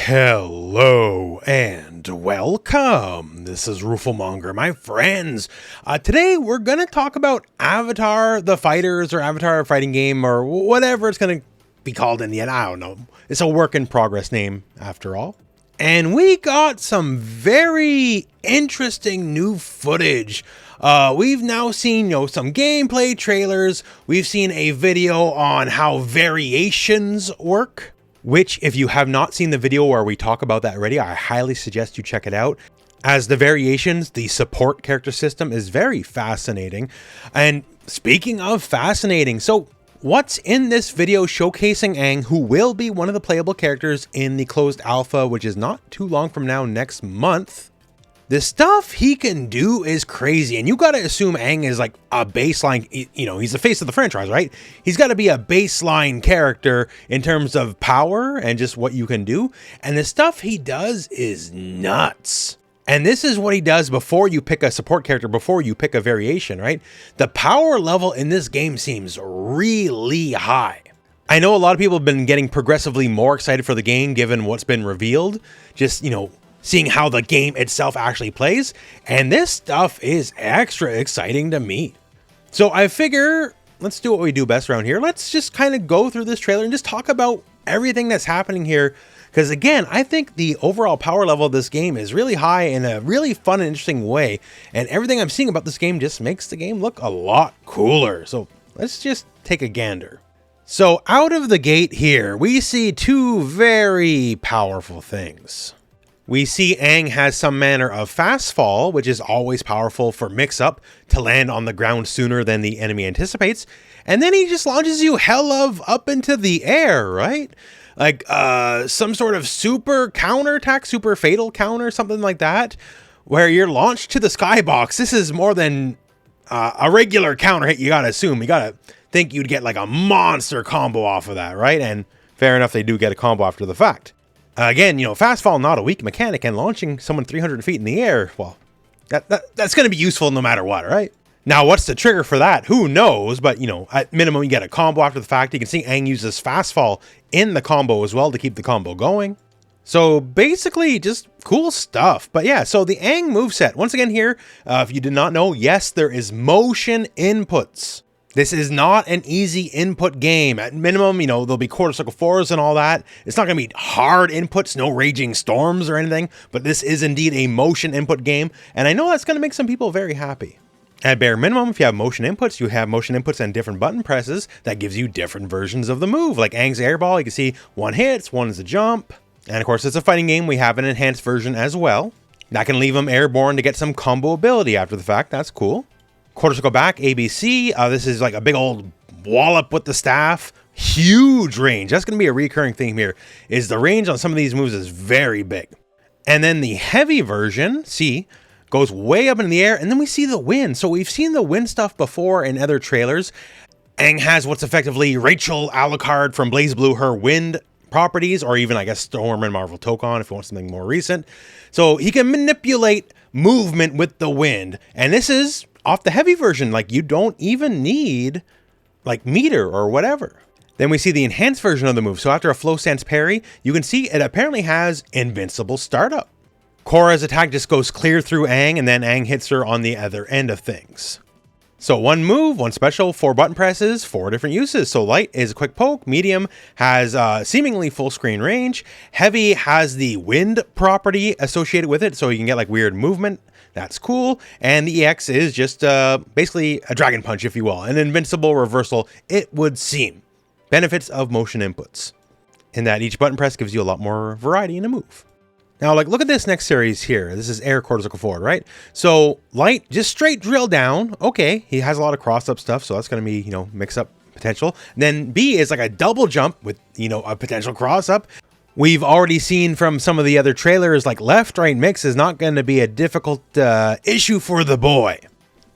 Hello and welcome. This is Rooflemonger, my friends. Today we're going to talk about Avatar the Fighters or Avatar Fighting Game or whatever it's going to be called in the end. I don't know. It's a work in progress name after all. And we got some very interesting new footage. We've now seen, some gameplay trailers. We've seen a video on how variations work, which if you have not seen the video where we talk about that already, I highly suggest you check it out. As the variations, the support character system is very fascinating. And speaking of fascinating, so what's in this video showcasing Aang, who will be one of the playable characters in the closed alpha, which is not too long from now, next month. The stuff he can do is crazy, and you gotta assume Aang is like a baseline, he's the face of the franchise, right? He's gotta be a baseline character in terms of power and just what you can do, and the stuff he does is nuts. And this is what he does before you pick a support character, before you pick a variation, right? The power level in this game seems really high. I know a lot of people have been getting progressively more excited for the game given what's been revealed, just, seeing how the game itself actually plays, and this stuff is extra exciting to me. So I figure, let's do what we do best around here. Let's just kind of go through this trailer and just talk about everything that's happening here. Because again, I think the overall power level of this game is really high in a really fun and interesting way. And everything I'm seeing about this game just makes the game look a lot cooler. So let's just take a gander. So out of the gate here, we see two very powerful things. We see Aang has some manner of fast fall, which is always powerful for mix-up to land on the ground sooner than the enemy anticipates. And then he just launches you hell of up into the air, right? Like some sort of super counterattack, super fatal counter, something like that, where you're launched to the skybox. This is more than a regular counter hit, you gotta assume. You gotta think you'd get like a monster combo off of that, right? And fair enough, they do get a combo after the fact. Again, fast fall, not a weak mechanic, and launching someone 300 feet in the air, well, that's going to be useful no matter what, right? Now, what's the trigger for that? Who knows? But, at minimum, you get a combo after the fact. You can see Aang uses fast fall in the combo as well to keep the combo going. So basically, just cool stuff. But yeah, so the Aang moveset, once again here, if you did not know, yes, there is motion inputs. This is not an easy input game. At minimum, there'll be quarter circle fours and all that. It's not going to be hard inputs, no raging storms or anything, but this is indeed a motion input game, and I know that's going to make some people very happy. At bare minimum, if you have motion inputs and different button presses, that gives you different versions of the move. Like Aang's airball, you can see one hits, one is a jump, and of course it's a fighting game. We have an enhanced version as well. That can leave him airborne to get some combo ability after the fact. That's cool. Quarter circle back, ABC. This is like a big old wallop with the staff. Huge range. That's going to be a recurring theme here, is the range on some of these moves is very big. And then the heavy version, C, goes way up in the air, and then we see the wind. So we've seen the wind stuff before in other trailers. Aang has what's effectively Rachel Alucard from BlazBlue, her wind properties, or even, I guess, Storm and Marvel Tokon if you want something more recent. So he can manipulate movement with the wind. And this is off the heavy version, like you don't even need like meter or whatever. Then we see the enhanced version of the move. So after a flow stance parry, you can see it apparently has invincible startup. Korra's attack just goes clear through Aang, and then Aang hits her on the other end of things. So one move, one special, 4 button presses, 4 different uses. So light is a quick poke, medium has seemingly full screen range, heavy has the wind property associated with it, so you can get like weird movement. That's cool. And the EX is just basically a dragon punch, if you will, an invincible reversal, it would seem. Benefits of motion inputs, in that each button press gives you a lot more variety in a move. Now, look at this next series here. This is air quarter circle forward, right? So light, just straight drill down. Okay, he has a lot of cross-up stuff, so that's going to be, mix-up potential. Then B is like a double jump with, a potential cross-up. We've already seen from some of the other trailers, like left-right mix is not going to be a difficult issue for the boy.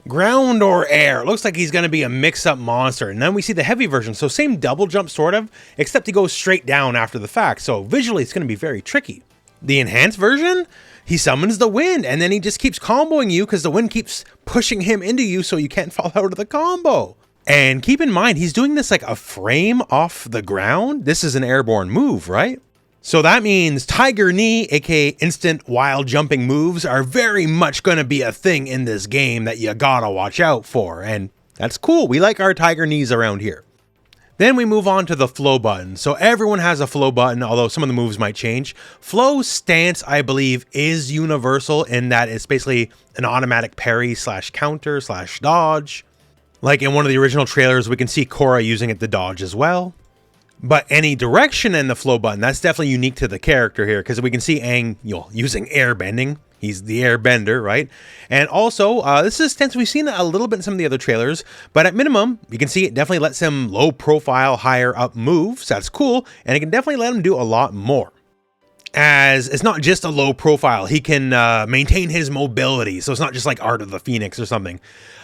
Ground or air, looks like he's going to be a mix-up monster. And then we see the heavy version, so same double jump sort of, except he goes straight down after the fact. So visually, it's going to be very tricky. The enhanced version, he summons the wind, and then he just keeps comboing you because the wind keeps pushing him into you so you can't fall out of the combo. And keep in mind, he's doing this like a frame off the ground. This is an airborne move, right? So that means Tiger Knee, aka instant wild jumping moves, are very much going to be a thing in this game that you gotta watch out for, and that's cool. We like our Tiger Knees around here. Then we move on to the flow button. So everyone has a flow button, although some of the moves might change. Flow's stance, I believe, is universal in that it's basically an automatic parry / counter / dodge. Like in one of the original trailers, we can see Korra using it to dodge as well. But any direction in the flow button, that's definitely unique to the character here, because we can see Aang using airbending. He's the airbender, right? And also, this is a stance we've seen a little bit in some of the other trailers, but at minimum, you can see it definitely lets him low profile, higher up moves. That's cool, and it can definitely let him do a lot more. As it's not just a low profile, he can maintain his mobility, so it's not just like Art of the Phoenix or something.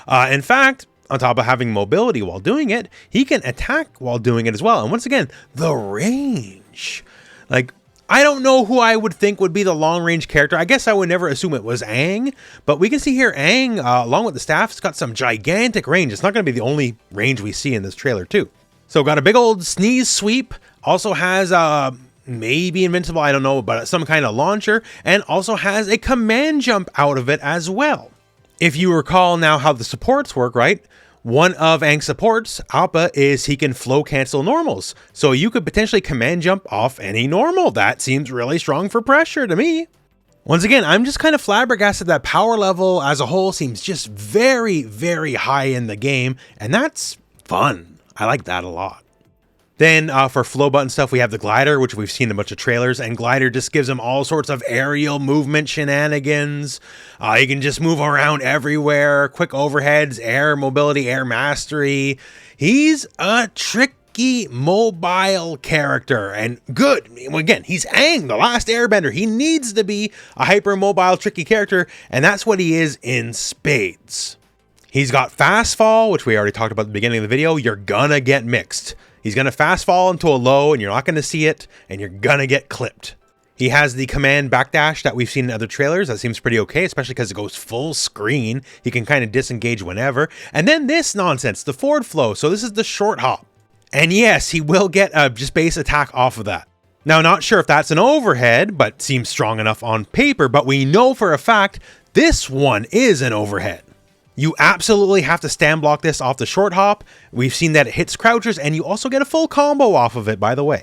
In fact, on top of having mobility while doing it, he can attack while doing it as well. And once again, the range. Like, I don't know who I would think would be the long-range character. I guess I would never assume it was Aang, but we can see here Aang, along with the staff, has got some gigantic range. It's not going to be the only range we see in this trailer, too. So got a big old sneeze sweep, also has maybe invincible, I don't know, but some kind of launcher, and also has a command jump out of it as well. If you recall now how the supports work, right? One of Aang's supports, Appa, is he can flow cancel normals. So you could potentially command jump off any normal. That seems really strong for pressure to me. Once again, I'm just kind of flabbergasted that power level as a whole seems just very, very high in the game. And that's fun. I like that a lot. Then for flow button stuff, we have the glider, which we've seen in a bunch of trailers, and glider just gives him all sorts of aerial movement shenanigans. He can just move around everywhere, quick overheads, air mobility, air mastery. He's a tricky mobile character, and good. Again, he's Aang, the last airbender. He needs to be a hyper-mobile, tricky character, and that's what he is in spades. He's got fast fall, which we already talked about at the beginning of the video. You're gonna get mixed. He's going to fast fall into a low and you're not going to see it and you're going to get clipped. He has the command backdash that we've seen in other trailers. That seems pretty okay, especially because it goes full screen. He can kind of disengage whenever. And then this nonsense, the forward flow. So this is the short hop. And yes, he will get a just base attack off of that. Now, not sure if that's an overhead, but seems strong enough on paper. But we know for a fact this one is an overhead. You absolutely have to stand block this off the short hop. We've seen that it hits crouchers, and you also get a full combo off of it, by the way.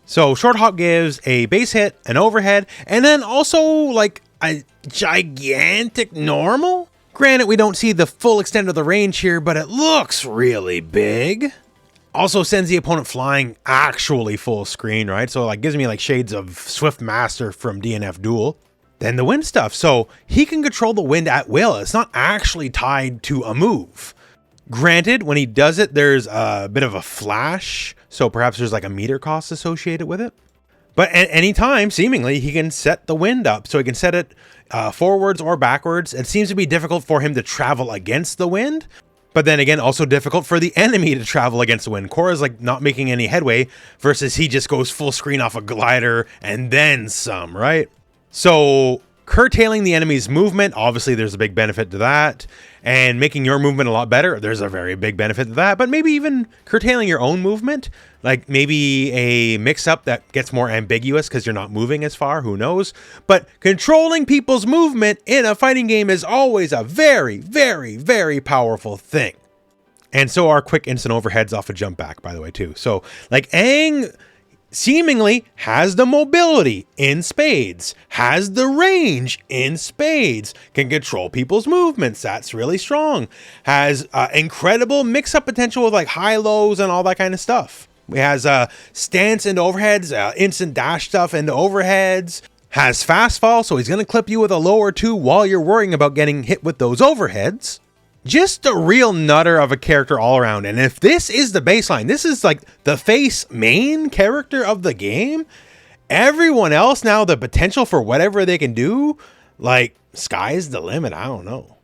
So short hop gives a base hit, an overhead, and then also like a gigantic normal. Granted, we don't see the full extent of the range here, but it looks really big. Also sends the opponent flying actually full screen, right? So like gives me like shades of Swift Master from DNF Duel. Then the wind stuff. So he can control the wind at will. It's not actually tied to a move. Granted, when he does it, there's a bit of a flash. So perhaps there's like a meter cost associated with it. But at any time, seemingly, he can set the wind up. So he can set it forwards or backwards. It seems to be difficult for him to travel against the wind. But then again, also difficult for the enemy to travel against the wind. Korra's like not making any headway versus he just goes full screen off a glider and then some, right? So curtailing the enemy's movement, obviously there's a big benefit to that. And making your movement a lot better, there's a very big benefit to that. But maybe even curtailing your own movement, like maybe a mix-up that gets more ambiguous because you're not moving as far, who knows? But controlling people's movement in a fighting game is always a very, very, very powerful thing. And so are quick instant overheads off a jump back, by the way, too. So like Aang seemingly has the mobility in spades, has the range in spades, can control people's movements. That's really strong. Has incredible mix-up potential with like high-lows and all that kind of stuff. He has stance into overheads, instant dash stuff into overheads. Has fast fall, so he's going to clip you with a low or two while you're worrying about getting hit with those overheads. Just a real nutter of a character all around. And if this is the baseline, this is like the face main character of the game, everyone else now, the potential for whatever they can do, like sky's the limit. I don't know.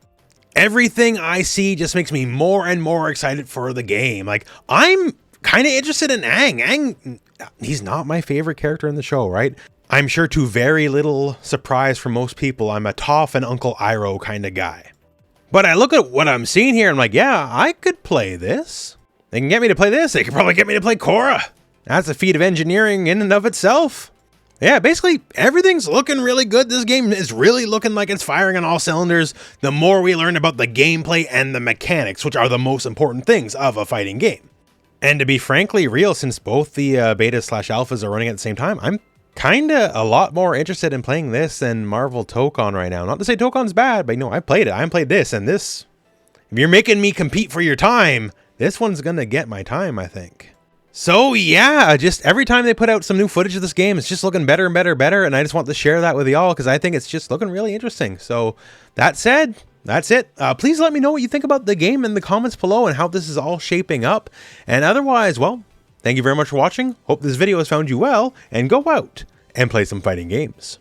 Everything I see just makes me more and more excited for the game. Like I'm kind of interested in Aang. Aang, he's not my favorite character in the show, right? I'm sure to very little surprise for most people, I'm a Toph and Uncle Iroh kind of guy. But I look at what I'm seeing here, and I'm like, yeah, I could play this. They can get me to play this. They could probably get me to play Korra. That's a feat of engineering in and of itself. Yeah, basically everything's looking really good. This game is really looking like it's firing on all cylinders. The more we learn about the gameplay and the mechanics, which are the most important things of a fighting game. And to be frankly real, since both the betas/alphas are running at the same time, I'm kinda a lot more interested in playing this than Marvel Tokon right now. Not to say Tokon's bad, but I played it. I played this, and this, if you're making me compete for your time, this one's gonna get my time, I think. So yeah, just every time they put out some new footage of this game, it's just looking better and better and better, and I just want to share that with y'all because I think it's just looking really interesting. So that said, that's it. Please let me know what you think about the game in the comments below and how this is all shaping up. And otherwise, well, thank you very much for watching. Hope this video has found you well, and go out and play some fighting games.